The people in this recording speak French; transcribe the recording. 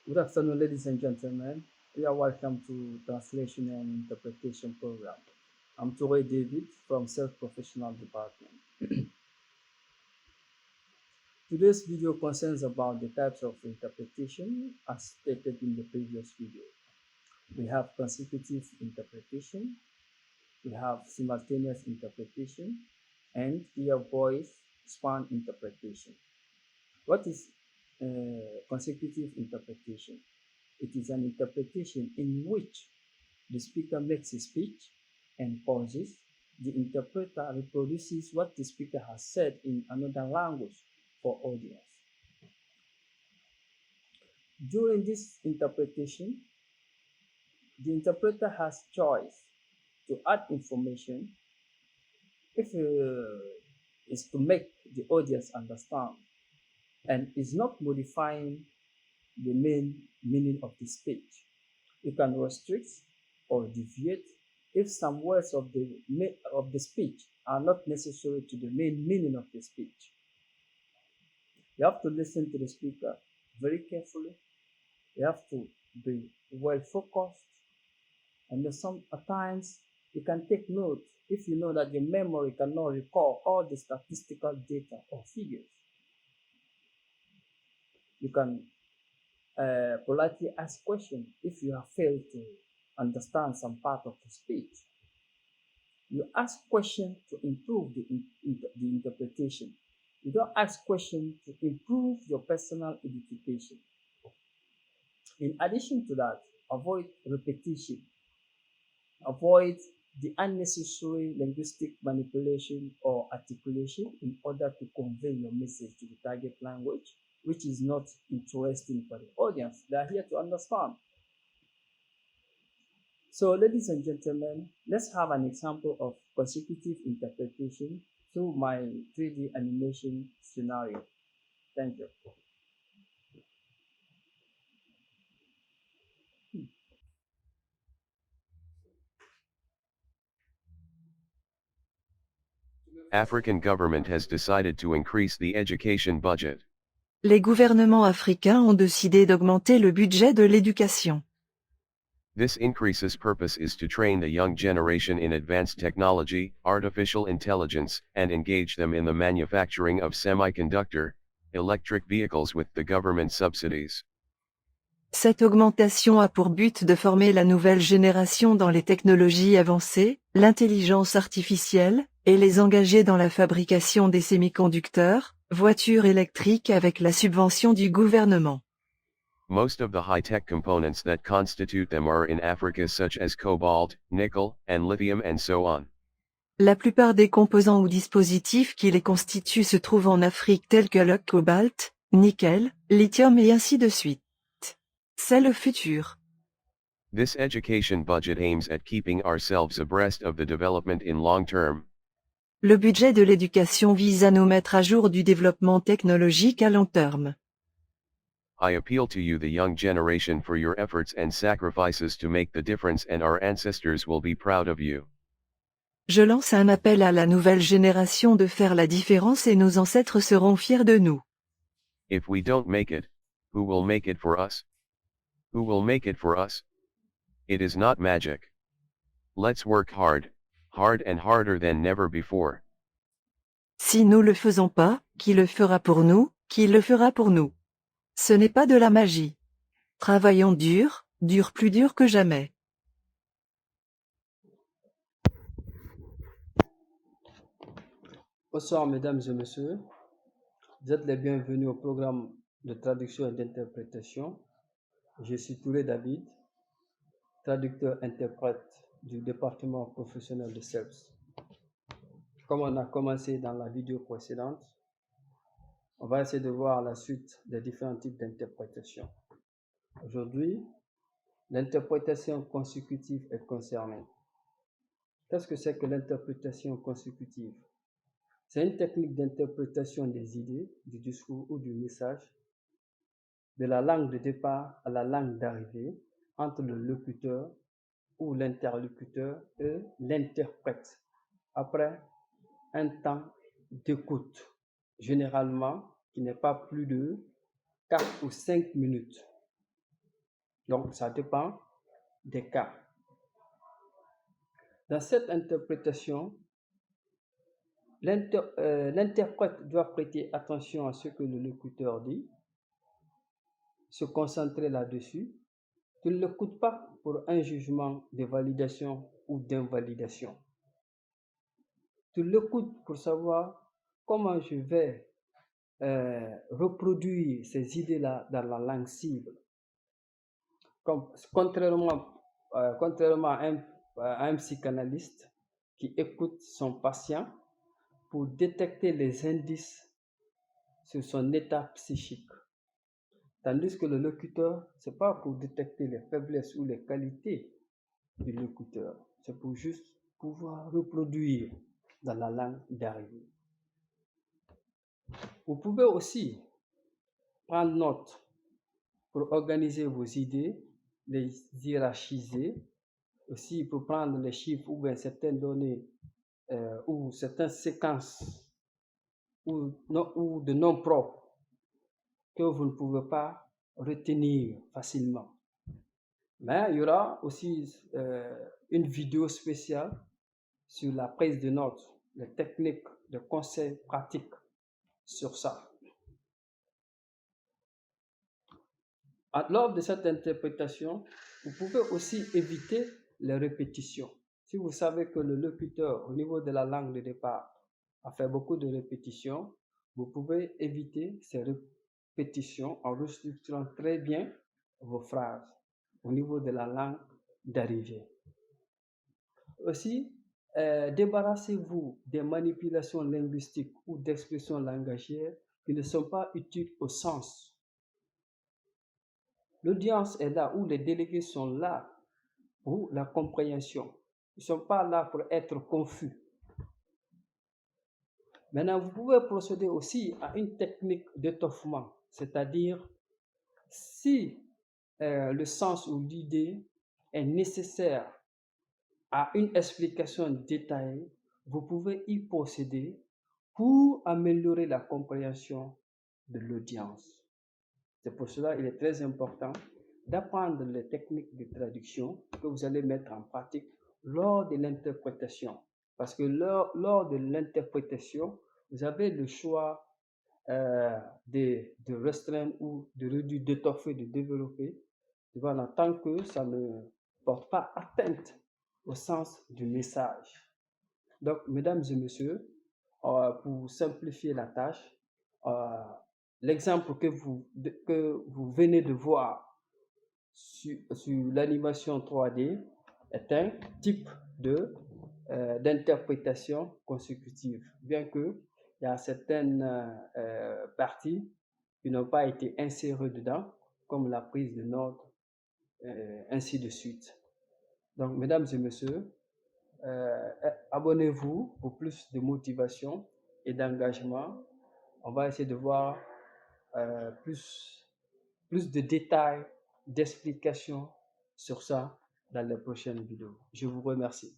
Good afternoon, ladies and gentlemen. You are welcome to Translation and Interpretation Program. I'm Toure David from Self-Professional Department. Today's video concerns about the types of interpretation as stated in the previous video. We have consecutive interpretation, we have simultaneous interpretation, and ear voice span interpretation. What is consecutive interpretation? It is an interpretation in which the speaker makes a speech and pauses. The interpreter reproduces what the speaker has said in another language for audience. During this interpretation, the interpreter has choice to add information if is to make the audience understand and is not modifying the main meaning of the speech. You can restrict or deviate if some words of the speech are not necessary to the main meaning of the speech. You have to listen to the speaker very carefully. You have to be well focused, and at times you can take note if you know that your memory cannot recall all the statistical data or figures. You can politely ask questions if you have failed to understand some part of the speech. You ask questions to improve the interpretation. You don't ask questions to improve your personal edification. In addition to that, avoid repetition. Avoid the unnecessary linguistic manipulation or articulation in order to convey your message to the target language, which is not interesting for the audience. They are here to understand. So, ladies and gentlemen, let's have an example of consecutive interpretation through my 3D animation scenario. Thank you. African government has decided to increase the education budget. Les gouvernements africains ont décidé d'augmenter le budget de l'éducation. This increase's purpose is to train the young generation in advanced technology, artificial intelligence, and engage them in the manufacturing of semiconductor, electric vehicles with the government subsidies. Cette augmentation a pour but de former la nouvelle génération dans les technologies avancées, l'intelligence artificielle, et les engager dans la fabrication des semi-conducteurs, voitures électriques avec la subvention du gouvernement. Most of the high-tech components that constitute them are in Africa, such as cobalt, nickel, and lithium, and so on. La plupart des composants ou dispositifs qui les constituent se trouvent en Afrique tels que le cobalt, nickel, lithium et ainsi de suite. C'est le futur. This education budget aims at keeping ourselves abreast of the development in long term. Le budget de l'éducation vise à nous mettre à jour du développement technologique à long terme. I appeal to you, the young generation, for your efforts and sacrifices to make the difference, and our ancestors will be proud of you. Je lance un appel à la nouvelle génération de faire la différence et nos ancêtres seront fiers de nous. If we don't make it, who will make it for us? Who will make it for us? It is not magic. Let's work hard and harder than never before. Si nous le faisons pas, qui le fera pour nous, qui le fera pour nous? Ce n'est pas de la magie. Travaillons dur, plus dur que jamais. Bonsoir, mesdames et messieurs. Vous êtes les bienvenus au programme de traduction et d'interprétation. Je suis Touré David, traducteur-interprète du département professionnel de SELS. Comme on a commencé dans la vidéo précédente, on va essayer de voir la suite des différents types d'interprétation. Aujourd'hui, l'interprétation consécutive est concernée. Qu'est-ce que c'est que l'interprétation consécutive? C'est une technique d'interprétation des idées, du discours ou du message, de la langue de départ à la langue d'arrivée, entre le locuteur ou l'interlocuteur et l'interprète, après un temps d'écoute, généralement qui n'est pas plus de 4 ou 5 minutes. Donc, ça dépend des cas. Dans cette interprétation, l'interprète doit prêter attention à ce que le locuteur dit, se concentrer là-dessus. Tu ne l'écoutes pas pour un jugement de validation ou d'invalidation. Tu l'écoutes pour savoir comment je vais reproduire ces idées-là dans la langue cible. Contrairement à un psychanalyste qui écoute son patient pour détecter les indices sur son état psychique. Tandis que le locuteur, ce n'est pas pour détecter les faiblesses ou les qualités du locuteur, c'est pour juste pouvoir reproduire dans la langue d'arrivée. Vous pouvez aussi prendre note pour organiser vos idées, les hiérarchiser, aussi pour prendre les chiffres ou bien certaines données ou certaines séquences ou de noms propres que vous ne pouvez pas retenir facilement. Mais il y aura aussi une vidéo spéciale sur la prise de notes, les techniques, les conseils pratiques sur ça. Lors de cette interprétation, vous pouvez aussi éviter les répétitions. Si vous savez que le locuteur, au niveau de la langue de départ, a fait beaucoup de répétitions, vous pouvez éviter ces répétitions en restructurant très bien vos phrases au niveau de la langue d'arrivée. Aussi, débarrassez-vous des manipulations linguistiques ou d'expressions langagières qui ne sont pas utiles au sens. L'audience est là, où les délégués sont là pour la compréhension. Ils ne sont pas là pour être confus. Maintenant, vous pouvez procéder aussi à une technique d'étoffement, c'est-à-dire si le sens ou l'idée est nécessaire à une explication détaillée, vous pouvez y procéder pour améliorer la compréhension de l'audience. C'est pour cela qu'il est très important d'apprendre les techniques de traduction que vous allez mettre en pratique lors de l'interprétation. Parce que lors de l'interprétation, vous avez le choix de restreindre ou de réduire, d'étoffer, de développer, voilà, tant que ça ne porte pas atteinte au sens du message. Donc, mesdames et messieurs, pour simplifier la tâche, l'exemple que vous venez de voir sur l'animation 3D est un type d'interprétation consécutive, bien qu'il y a certaines parties qui n'ont pas été insérées dedans, comme la prise de notes, ainsi de suite. Donc, mesdames et messieurs, abonnez-vous pour plus de motivation et d'engagement. On va essayer de voir plus de détails, d'explications sur ça dans les prochaines vidéos. Je vous remercie.